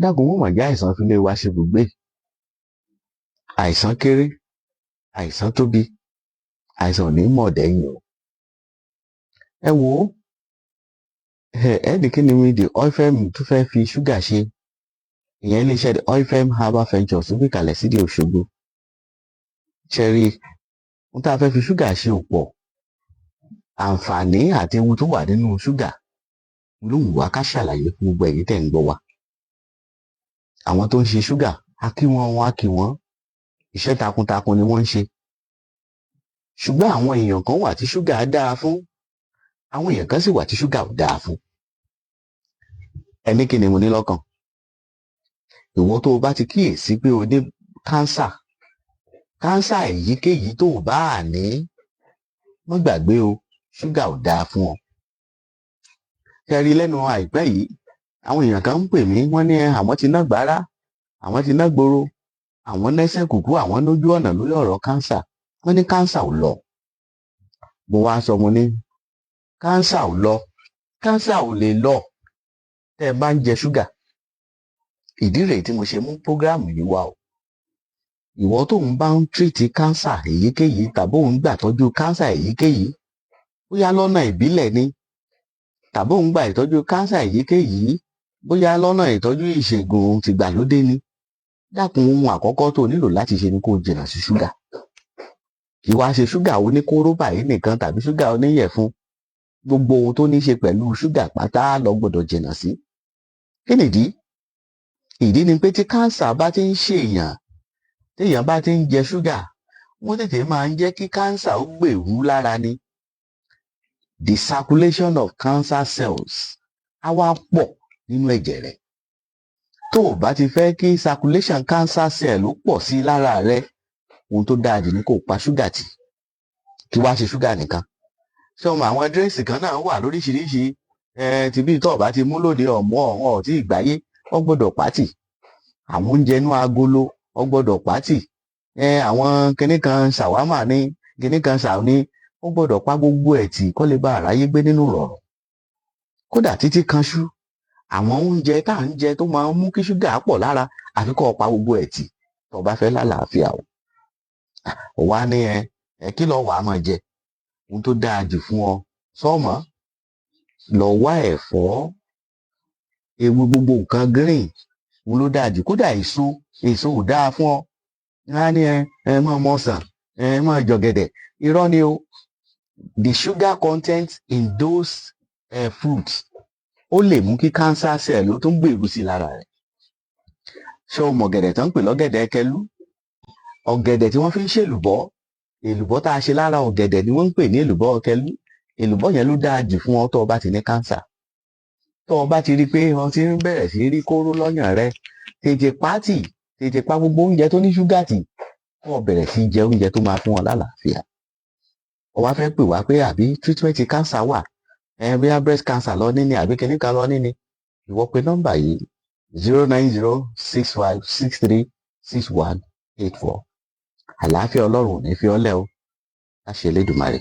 dákun mọ́ mà jẹ́ àìsàn fi lé wa ṣe gbùgbé. Àìsàn kéré, àìsàn tóbi, àìsàn ò ní mọ̀ dẹ́yìn o. Ẹ wò ó, ẹnì kí ni mi the oilfem tún fẹ́ fi ṣúgà ṣe. Ìyẹn iléeṣẹ́ the oilfem herbal ventures tó gbé kalẹ̀ sídìí Òṣogbo. Ṣẹ́rí, ohun tá a fẹ́ fi ṣúgà ṣe ò pọ̀. Àǹfààní àti ewu tó wà nínú ṣúgà ló wù wá ká ṣàlàyé fún gbogbo ẹ̀yin tẹ̀ ń gbọ́ wa. Àwọn tó ń ṣe ṣúgà, a kí wọn, iṣẹ́ takuntakun ni wọ́n ń ṣe. Ṣùgbọ́n àwọn èèyàn kan wà tí ṣúgà dáa fún, àwọn èèyàn kan sì wà tí ṣúgà ò dáa fún. Ẹni kí ni mo ní lọ́kàn? Ìwọ tó o bá ti kíyèsí pé o ní kánsà èyíkéyìí tó o bá ní, má gbàgbé o, ṣúgà ò dáa fún ọ. Kẹrí lẹ́nu àìpẹ́ yìí, àwọn èèyàn kan ń pè mí, wọ́n ní àwọn ti ná gbàrà, àwọn ti ná gbòòrò, àwọn nẹ́sẹ̀ kùkú, àwọn lójú ọ̀nà lórí ọ̀rọ̀ kánsà. Wọ́n ní kánsà ò lọ. Mo wá sọ, mo ní kánsà ò lọ, kánsà ò lè lọ tẹ́ ẹ bá ń jẹ ṣúgà. Ìdí rèé tí mo ṣe mú prógráàmù yìí wá o. Ìwọ tó ń bá ń tírìtì kánsà èyíkéyìí tàbí òun gbà tọ́jú kánsà èyíkéyìí, bóyá lọ́nà ìbílẹ̀ ni tàbí òun gbà ìtọ́jú kánsà èyíkéyìí, bóyá lọ́nà ìtọ́jú ìṣègùn tìgbàlódé ni, dákun ohun àkọ́kọ́ tó nílò láti ṣe ni kó jìnnà sí ṣúgà. Kì í wá ṣe ṣúgà oníkóró báyìí nìkan tàbí ṣúgà oníyẹ̀fun. Gbogbo ohun tó ní ṣe pẹ̀lú ṣúgà pátá lọ gbọ́dọ̀ jìnnà sí. Kí nìdí? Ìdí ni pé tí kánsà bá ti ń ṣèèyàn, téèyàn bá ti ń jẹ ṣúgà, wọ́n tètè máa ń jẹ́ kí kánsà ó gbèrú lára ni. The circulation of cancer cells á wá pọ̀ nínú ẹ̀jẹ̀ rẹ̀. Tó o bá ti fẹ́ kí circulation cancer cell ó pọ̀ sí lára rẹ, ohun tó dáa jù ni kó pa ṣúgà tì. Kí wá ṣe ṣúgà nìkan. Ṣé o mọ àwọn dírẹ́sì kan náà wà lóríṣiríṣi, tí bí tó o bá ti mú lóde ọ̀mọ́ tí ìgbáyé, ó gbọ́dọ̀ pátì. Àwọn oúnjẹ inú agolo, ó gbọ́dọ̀ pátì. Àwọn kinní kan ṣàwámà ní, kinní kan ṣàw ní, ó gbọ́dọ̀ pa gbogbo ẹ̀ tì kó lè bá àráyé gbé nínú rọ̀rùn. Kódà títí kanṣú, àwọn oúnjẹ tá à ń jẹ tó máa ń mú kí ṣúgà pọ̀ lára, àfi kó pa gbogbo ẹ̀ tì tó bá fẹ́ lálàáfíà o. Ó wá ní kí lọ wàá máa jẹ? Ohun tó dáa jù fún ọ sọ́mọ́, lọ wá ẹ̀fọ́, ewu gbogbo nǹkan green, òun ló dáa jù. Kódà èso ò dáa fún ọ. Wọ́n á ní máa mọ ọsàn, máa jọ̀gẹ̀dẹ̀. Irọ́ ni o. The sugar content in those fruits ó lè mú kí cancer cell ó tún gbèrú sí lára rẹ̀. Ṣé o mọ̀ ọ̀gẹ̀dẹ̀ tó ń pè lọ́gẹ̀dẹ̀ kẹlú? Ọ̀gẹ̀dẹ̀ tí wọ́n fi ń ṣèlùbọ́, èlùbọ́ tá a ṣe lára ọ̀gẹ̀dẹ̀ ni wọ́n ń pè ní èlùbọ́ kẹlú. Èlùbọ́ yẹn ló dáa jù fún ọ tó o bá ti ní cancer. Tó o bá ti rí pé wọ́n ti ń bẹ̀rẹ̀ sí rí kóró lọ́yàn rẹ, tètè pa gbogbo oúnjẹ tó ní ṣúgà tì, kó o bẹ̀rẹ̀ sí jẹ oúnjẹ tó máa fún ọ lálàáfíà. Ó wá fẹ́ pè wá pé àbí treatment cancer wà, bóyá breast cancer lọ níní àbí kíní kan lọ níní. Ìwọ pé nọ́mbà yìí 09065636184. Àlàáfíà Ọlọ́run ò ní fi ọ́ lẹ̀ o. Láṣẹ Elédùmarè.